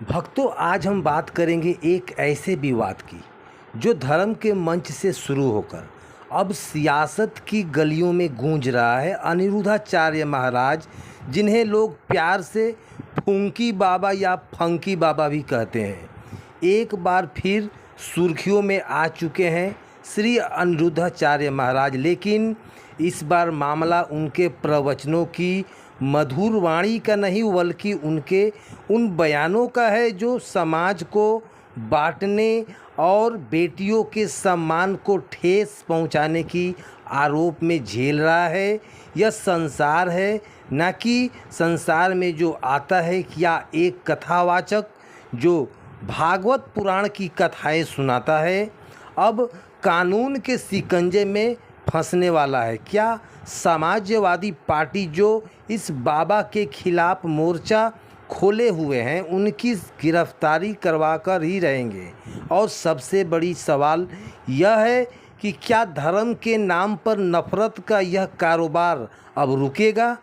भक्तों, आज हम बात करेंगे एक ऐसे विवाद की जो धर्म के मंच से शुरू होकर अब सियासत की गलियों में गूंज रहा है। अनिरुद्धाचार्य महाराज, जिन्हें लोग प्यार से फूंकी बाबा या फंकी बाबा भी कहते हैं, एक बार फिर सुर्खियों में आ चुके हैं। श्री अनिरुद्धाचार्य महाराज, लेकिन इस बार मामला उनके प्रवचनों की मधुर वाणी का नहीं बल्कि उनके उन बयानों का है जो समाज को बांटने और बेटियों के सम्मान को ठेस पहुंचाने की आरोप में झेल रहा है। यह संसार है, न कि संसार में जो आता है या एक कथावाचक जो भागवत पुराण की कथाएं सुनाता है अब कानून के शिकंजे में फंसने वाला है। क्या समाजवादी पार्टी जो इस बाबा के खिलाफ मोर्चा खोले हुए हैं उनकी गिरफ्तारी करवा कर ही रहेंगे? और सबसे बड़ी सवाल यह है कि क्या धर्म के नाम पर नफरत का यह कारोबार अब रुकेगा?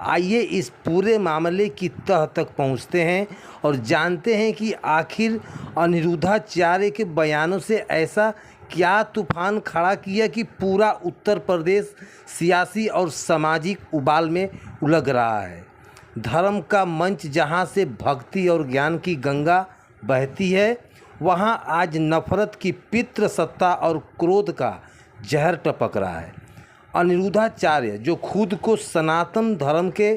आइए इस पूरे मामले की तह तक पहुंचते हैं और जानते हैं कि आखिर अनिरुद्धाचार्य के बयानों से ऐसा क्या तूफान खड़ा किया कि पूरा उत्तर प्रदेश सियासी और सामाजिक उबाल में उलझ रहा है। धर्म का मंच जहां से भक्ति और ज्ञान की गंगा बहती है, वहां आज नफरत की पितृ सत्ता और क्रोध का जहर टपक रहा है। अनिरुद्धाचार्य, जो खुद को सनातन धर्म के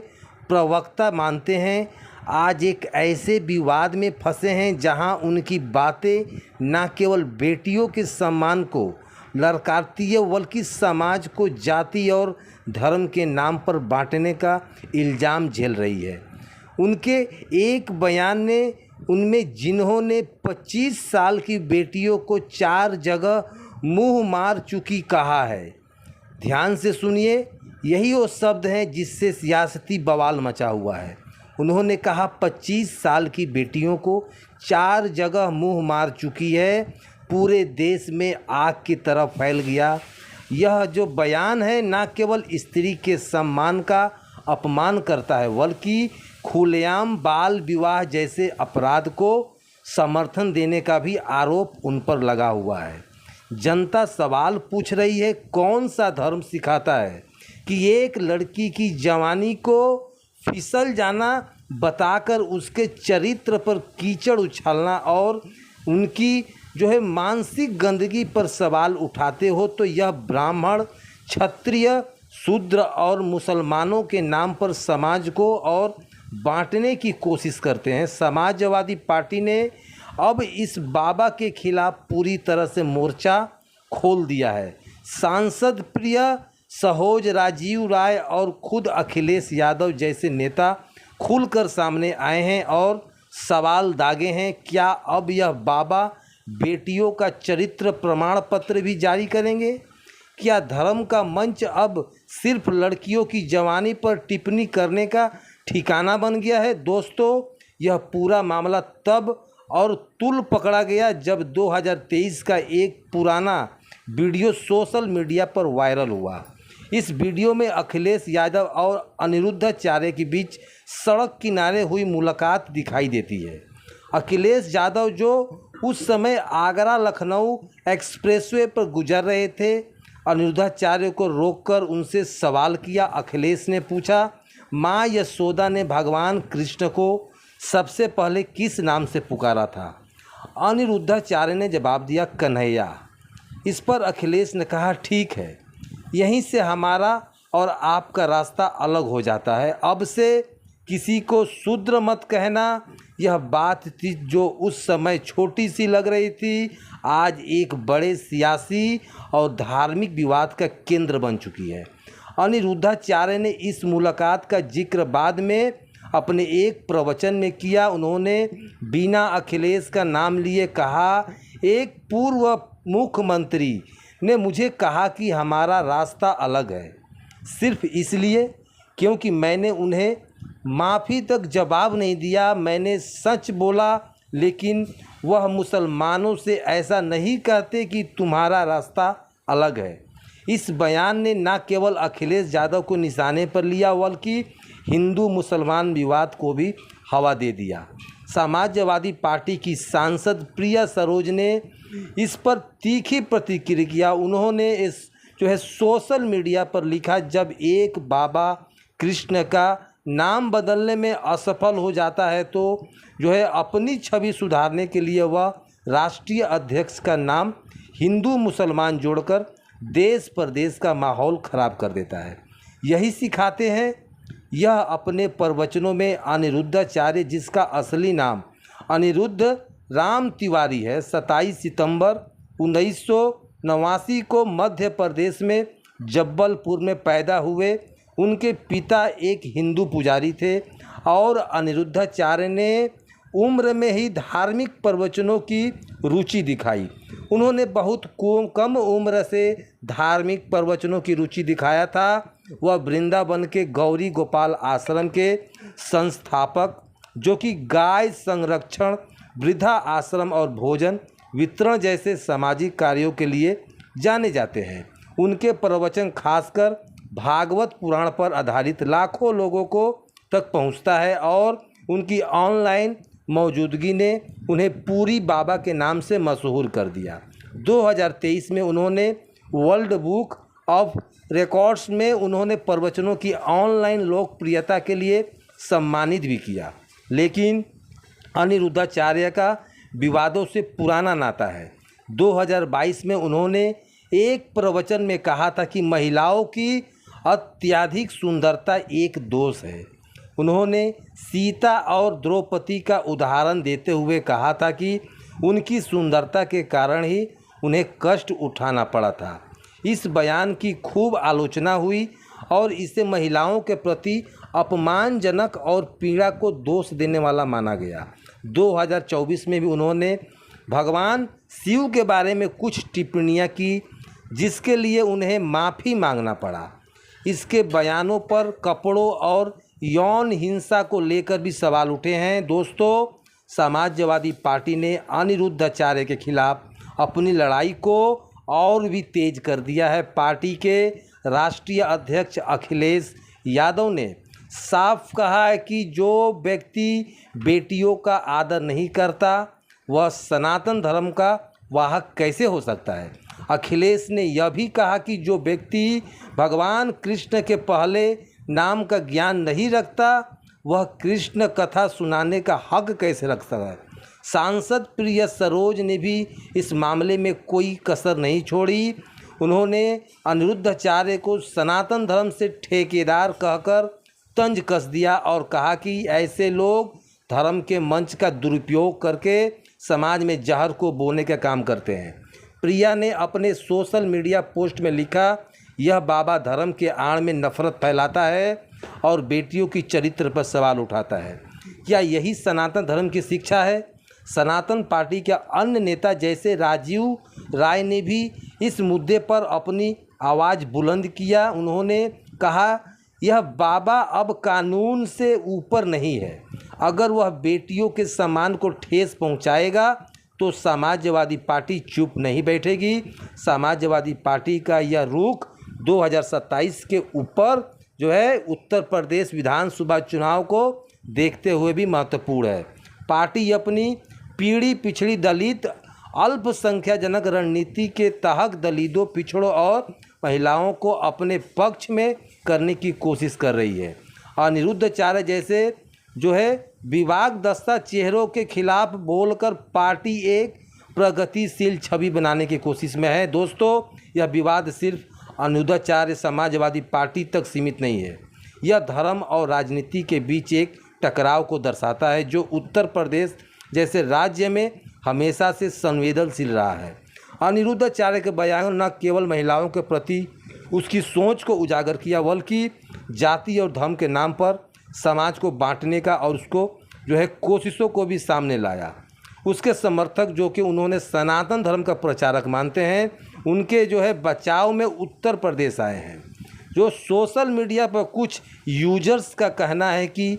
प्रवक्ता मानते हैं, आज एक ऐसे विवाद में फंसे हैं जहां उनकी बातें न केवल बेटियों के सम्मान को ललकारती है बल्कि समाज को जाति और धर्म के नाम पर बांटने का इल्ज़ाम झेल रही है। उनके एक बयान ने उनमें जिन्होंने 25 साल की बेटियों को 4 जगह मुंह मार चुकी कहा है। ध्यान से सुनिए, यही वो शब्द हैं जिससे सियासती बवाल मचा हुआ है। उन्होंने कहा 25 साल की बेटियों को 4 जगह मुंह मार चुकी है, पूरे देश में आग की तरह फैल गया। यह जो बयान है न केवल स्त्री के सम्मान का अपमान करता है बल्कि खुलेआम बाल विवाह जैसे अपराध को समर्थन देने का भी आरोप उन पर लगा हुआ है। जनता सवाल पूछ रही है, कौन सा धर्म सिखाता है कि एक लड़की की जवानी को फिसल जाना बताकर उसके चरित्र पर कीचड़ उछालना और उनकी जो है मानसिक गंदगी पर सवाल उठाते हो तो यह ब्राह्मण, क्षत्रिय, शूद्र और मुसलमानों के नाम पर समाज को और बांटने की कोशिश करते हैं। समाजवादी पार्टी ने अब इस बाबा के खिलाफ पूरी तरह से मोर्चा खोल दिया है। सांसद प्रिय सहोज, राजीव राय और खुद अखिलेश यादव जैसे नेता खुलकर सामने आए हैं और सवाल दागे हैं, क्या अब यह बाबा बेटियों का चरित्र प्रमाण पत्र भी जारी करेंगे? क्या धर्म का मंच अब सिर्फ लड़कियों की जवानी पर टिप्पणी करने का ठिकाना बन गया है? दोस्तों, यह पूरा मामला तब और तुल पकड़ा गया जब 2023 का एक पुराना वीडियो सोशल मीडिया पर वायरल हुआ। इस वीडियो में अखिलेश यादव और अनिरुद्धाचार्य के बीच सड़क किनारे हुई मुलाकात दिखाई देती है। अखिलेश यादव, जो उस समय आगरा लखनऊ एक्सप्रेसवे पर गुजर रहे थे, अनिरुद्धाचार्य को रोककर उनसे सवाल किया। अखिलेश ने पूछा, माँ यशोदा ने भगवान कृष्ण को सबसे पहले किस नाम से पुकारा था? अनिरुद्धाचार्य ने जवाब दिया, कन्हैया। इस पर अखिलेश ने कहा, ठीक है, यहीं से हमारा और आपका रास्ता अलग हो जाता है। अब से किसी को शूद्र मत कहना। यह बात थी जो उस समय छोटी सी लग रही थी, आज एक बड़े सियासी और धार्मिक विवाद का केंद्र बन चुकी है। अनिरुद्धाचार्य ने इस मुलाकात का जिक्र बाद में अपने एक प्रवचन में किया। उन्होंने बिना अखिलेश का नाम लिए कहा, एक पूर्व मुख्यमंत्री ने मुझे कहा कि हमारा रास्ता अलग है, सिर्फ इसलिए क्योंकि मैंने उन्हें माफ़ी तक जवाब नहीं दिया। मैंने सच बोला, लेकिन वह मुसलमानों से ऐसा नहीं कहते कि तुम्हारा रास्ता अलग है। इस बयान ने न केवल अखिलेश यादव को निशाने पर लिया बल्कि हिंदू मुसलमान विवाद को भी हवा दे दिया। समाजवादी पार्टी की सांसद प्रिया सरोज ने इस पर तीखी प्रतिक्रिया किया। उन्होंने इस सोशल मीडिया पर लिखा, जब एक बाबा कृष्ण का नाम बदलने में असफल हो जाता है तो अपनी छवि सुधारने के लिए वह राष्ट्रीय अध्यक्ष का नाम हिंदू मुसलमान जोड़कर देश प्रदेश का माहौल ख़राब कर देता है। यही सिखाते हैं। यह अपने प्रवचनों में अनिरुद्धाचार्य, जिसका असली नाम अनिरुद्ध राम तिवारी है, 27 सितंबर 1989 को मध्य प्रदेश में जब्बलपुर में पैदा हुए। उनके पिता एक हिंदू पुजारी थे और अनिरुद्धाचार्य ने उम्र में ही धार्मिक प्रवचनों की रुचि दिखाई। उन्होंने बहुत कम उम्र से धार्मिक प्रवचनों की रुचि दिखाया था। वह वृंदावन के गौरी गोपाल आश्रम के संस्थापक, जो कि गाय संरक्षण, वृद्धा आश्रम और भोजन वितरण जैसे सामाजिक कार्यों के लिए जाने जाते हैं। उनके प्रवचन खासकर भागवत पुराण पर आधारित लाखों लोगों को तक पहुंचता है और उनकी ऑनलाइन मौजूदगी ने उन्हें पूरी बाबा के नाम से मशहूर कर दिया। 2023 में उन्होंने वर्ल्ड बुक ऑफ रिकॉर्ड्स में उन्होंने प्रवचनों की ऑनलाइन लोकप्रियता के लिए सम्मानित भी किया। लेकिन अनिरुद्धाचार्य का विवादों से पुराना नाता है। 2022 में उन्होंने एक प्रवचन में कहा था कि महिलाओं की अत्यधिक सुंदरता एक दोष है। उन्होंने सीता और द्रौपदी का उदाहरण देते हुए कहा था कि उनकी सुंदरता के कारण ही उन्हें कष्ट उठाना पड़ा था। इस बयान की खूब आलोचना हुई और इसे महिलाओं के प्रति अपमानजनक और पीड़ा को दोष देने वाला माना गया। 2024 में भी उन्होंने भगवान शिव के बारे में कुछ टिप्पणियां की, जिसके लिए उन्हें माफ़ी मांगना पड़ा। इसके बयानों पर कपड़ों और यौन हिंसा को लेकर भी सवाल उठे हैं। दोस्तों, समाजवादी पार्टी ने अनिरुद्धाचार्य के खिलाफ अपनी लड़ाई को और भी तेज कर दिया है। पार्टी के राष्ट्रीय अध्यक्ष अखिलेश यादव ने साफ कहा है कि जो व्यक्ति बेटियों का आदर नहीं करता वह सनातन धर्म का वाहक कैसे हो सकता है। अखिलेश ने यह भी कहा कि जो व्यक्ति भगवान कृष्ण के पहले नाम का ज्ञान नहीं रखता वह कृष्ण कथा सुनाने का हक कैसे रख सकता है। सांसद प्रिया सरोज ने भी इस मामले में कोई कसर नहीं छोड़ी। उन्होंने अनिरुद्धाचार्य को सनातन धर्म से ठेकेदार कहकर तंज कस दिया और कहा कि ऐसे लोग धर्म के मंच का दुरुपयोग करके समाज में जहर को बोने का काम करते हैं। प्रिया ने अपने सोशल मीडिया पोस्ट में लिखा, यह बाबा धर्म के आड़ में नफरत फैलाता है और बेटियों की चरित्र पर सवाल उठाता है। क्या यही सनातन धर्म की शिक्षा है? सनातन पार्टी के अन्य नेता जैसे राजीव राय ने भी इस मुद्दे पर अपनी आवाज़ बुलंद किया। उन्होंने कहा, यह बाबा अब कानून से ऊपर नहीं है। अगर वह बेटियों के सम्मान को ठेस पहुंचाएगा तो समाजवादी पार्टी चुप नहीं बैठेगी। समाजवादी पार्टी का यह रुख 2027 के ऊपर उत्तर प्रदेश विधानसभा चुनाव को देखते हुए भी महत्वपूर्ण है। पार्टी अपनी पीढ़ी पिछड़ी दलित अल्पसंख्याजनक रणनीति के तहत दलितों, पिछड़ों और महिलाओं को अपने पक्ष में करने की कोशिश कर रही है। अनिरुद्धाचार्य जैसे विवादग्रस्त चेहरों के खिलाफ बोलकर पार्टी एक प्रगतिशील छवि बनाने की कोशिश में है। दोस्तों, यह विवाद सिर्फ अनिरुद्धाचार्य समाजवादी पार्टी तक सीमित नहीं है। यह धर्म और राजनीति के बीच एक टकराव को दर्शाता है जो उत्तर प्रदेश जैसे राज्य में हमेशा से संवेदनशील रहा है। अनिरुद्धाचार्य के बयान न केवल महिलाओं के प्रति उसकी सोच को उजागर किया बल्कि जाति और धर्म के नाम पर समाज को बांटने का और उसको कोशिशों को भी सामने लाया। उसके समर्थक जो कि उन्होंने सनातन धर्म का प्रचारक मानते हैं, उनके बचाव में उत्तर प्रदेश आए हैं। जो सोशल मीडिया पर कुछ यूजर्स का कहना है कि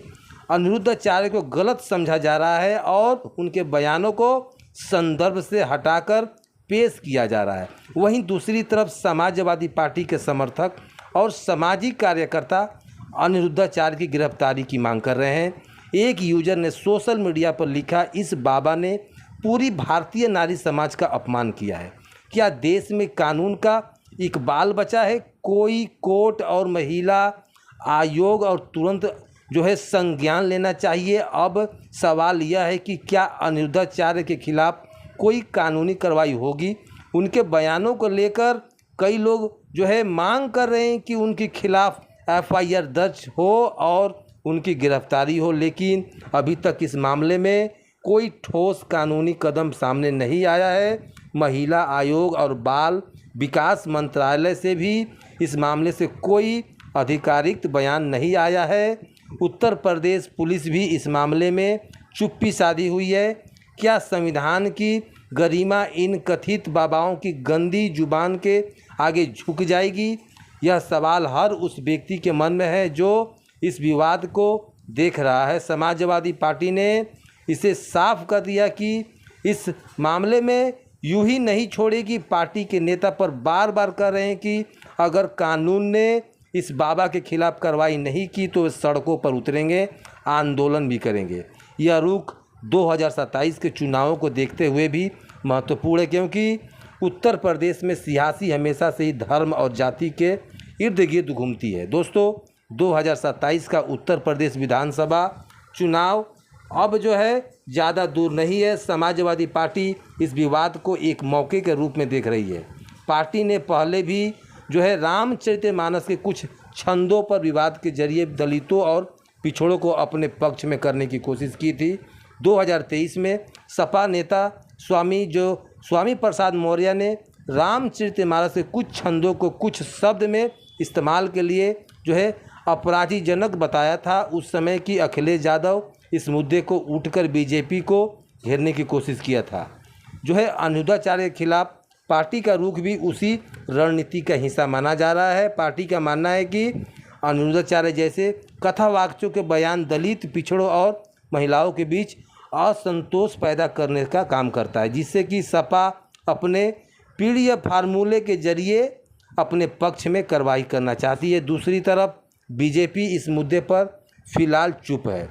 अनिरुद्धाचार्य को गलत समझा जा रहा है और उनके बयानों को संदर्भ से हटाकर पेश किया जा रहा है। वहीं दूसरी तरफ समाजवादी पार्टी के समर्थक और सामाजिक कार्यकर्ता अनिरुद्धाचार्य की गिरफ्तारी की मांग कर रहे हैं। एक यूजर ने सोशल मीडिया पर लिखा, इस बाबा ने पूरी भारतीय नारी समाज का अपमान किया है। क्या देश में कानून का इकबाल बचा है? कोई कोर्ट और महिला आयोग और तुरंत संज्ञान लेना चाहिए। अब सवाल यह है कि क्या अनिरुद्धाचार्य के खिलाफ कोई कानूनी कार्रवाई होगी? उनके बयानों को लेकर कई लोग मांग कर रहे हैं कि उनके खिलाफ FIR दर्ज हो और उनकी गिरफ्तारी हो, लेकिन अभी तक इस मामले में कोई ठोस कानूनी कदम सामने नहीं आया है। महिला आयोग और बाल विकास मंत्रालय से भी इस मामले से कोई आधिकारिक बयान नहीं आया है। उत्तर प्रदेश पुलिस भी इस मामले में चुप्पी साधी हुई है। क्या संविधान की गरिमा इन कथित बाबाओं की गंदी जुबान के आगे झुक जाएगी? यह सवाल हर उस व्यक्ति के मन में है जो इस विवाद को देख रहा है। समाजवादी पार्टी ने इसे साफ कर दिया कि इस मामले में यूं ही नहीं छोड़ेगी। पार्टी के नेता पर बार बार कह रहे हैं कि अगर कानून ने इस बाबा के खिलाफ कार्रवाई नहीं की तो वे सड़कों पर उतरेंगे, आंदोलन भी करेंगे। यह रुख 2027 के चुनावों को देखते हुए भी महत्वपूर्ण है, क्योंकि उत्तर प्रदेश में सियासी हमेशा से ही धर्म और जाति के इर्द गिर्द घूमती है। दोस्तों, 2027 का उत्तर प्रदेश विधानसभा चुनाव अब ज़्यादा दूर नहीं है। समाजवादी पार्टी इस विवाद को एक मौके के रूप में देख रही है। पार्टी ने पहले भी रामचरितमानस के कुछ छंदों पर विवाद के जरिए दलितों और पिछड़ों को अपने पक्ष में करने की कोशिश की थी। 2023 में सपा नेता स्वामी प्रसाद मौर्य ने रामचरितमानस के कुछ छंदों को कुछ शब्द में इस्तेमाल के लिए अपराधीजनक बताया था। उस समय की अखिलेश यादव इस मुद्दे को उठकर बीजेपी को घेरने की कोशिश किया था। अनिरुद्धाचार्य के खिलाफ पार्टी का रुख भी उसी रणनीति का हिस्सा माना जा रहा है। पार्टी का मानना है कि अनिरुद्धाचार्य जैसे कथावाचकों के बयान दलित, पिछड़ों और महिलाओं के बीच असंतोष पैदा करने का काम करता है, जिससे कि सपा अपने पीढ़ी फार्मूले के जरिए अपने पक्ष में कार्रवाई करना चाहती है। दूसरी तरफ बीजेपी इस मुद्दे पर फिलहाल चुप है,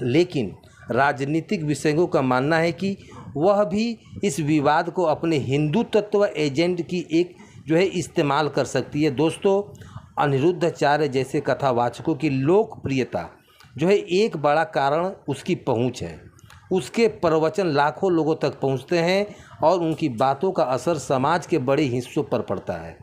लेकिन राजनीतिक विशेषज्ञों का मानना है कि वह भी इस विवाद को अपने हिंदुत्व एजेंट की एक इस्तेमाल कर सकती है। दोस्तों, अनिरुद्धाचार्य जैसे कथावाचकों की लोकप्रियता एक बड़ा कारण उसकी पहुंच है। उसके प्रवचन लाखों लोगों तक पहुंचते हैं और उनकी बातों का असर समाज के बड़े हिस्सों पर पड़ता है।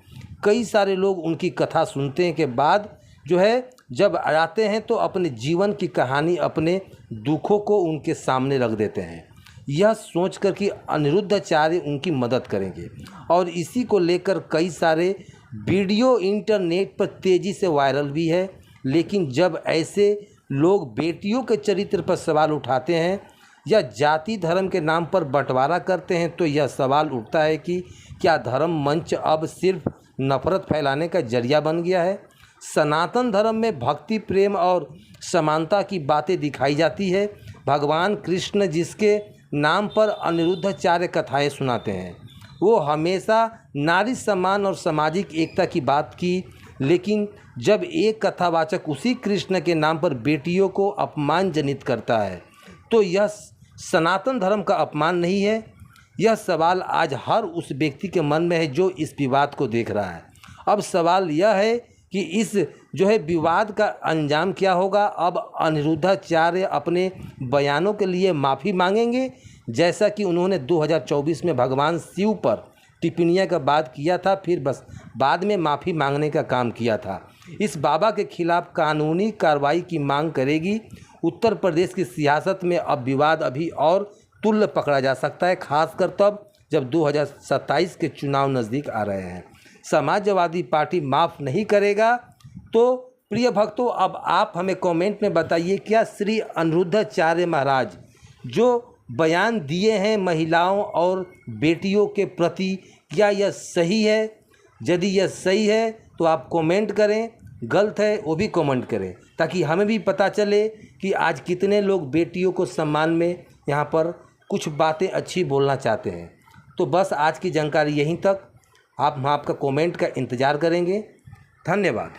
कई सारे लोग उनकी कथा सुनते के बाद जब आते हैं तो अपने जीवन की कहानी, अपने दुखों को उनके सामने रख देते हैं, यह सोचकर कि अनिरुद्धाचार्य उनकी मदद करेंगे। और इसी को लेकर कई सारे वीडियो इंटरनेट पर तेज़ी से वायरल भी है। लेकिन जब ऐसे लोग बेटियों के चरित्र पर सवाल उठाते हैं या जाति धर्म के नाम पर बंटवारा करते हैं, तो यह सवाल उठता है कि क्या धर्म मंच अब सिर्फ नफरत फैलाने का जरिया बन गया है? सनातन धर्म में भक्ति, प्रेम और समानता की बातें दिखाई जाती है। भगवान कृष्ण जिसके नाम पर अनिरुद्धाचार्य कथाएं सुनाते हैं, वो हमेशा नारी सम्मान और सामाजिक एकता की बात की। लेकिन जब एक कथावाचक उसी कृष्ण के नाम पर बेटियों को अपमानजनित करता है, तो यह सनातन धर्म का अपमान नहीं है? यह सवाल आज हर उस व्यक्ति के मन में है जो इस विवाद को देख रहा है। अब सवाल यह है कि इस विवाद का अंजाम क्या होगा? अब अनिरुद्धाचार्य अपने बयानों के लिए माफ़ी मांगेंगे, जैसा कि उन्होंने 2024 में भगवान शिव पर टिप्पणियां का बात किया था, फिर बस बाद में माफ़ी मांगने का काम किया था। इस बाबा के खिलाफ कानूनी कार्रवाई की मांग करेगी। उत्तर प्रदेश की सियासत में अब विवाद अभी और तुल्य पकड़ा जा सकता है, खासकर तब जब 2027 के चुनाव नज़दीक आ रहे हैं। समाजवादी पार्टी माफ़ नहीं करेगा। तो प्रिय भक्तों, अब आप हमें कमेंट में बताइए, क्या श्री अनिरुद्धाचार्य महाराज जो बयान दिए हैं महिलाओं और बेटियों के प्रति, क्या यह सही है? यदि यह सही है तो आप कमेंट करें, गलत है वो भी कमेंट करें, ताकि हमें भी पता चले कि आज कितने लोग बेटियों को सम्मान में यहाँ पर कुछ बातें अच्छी बोलना चाहते हैं। तो बस आज की जानकारी यहीं तक। हम आपका कमेंट का इंतज़ार करेंगे। धन्यवाद।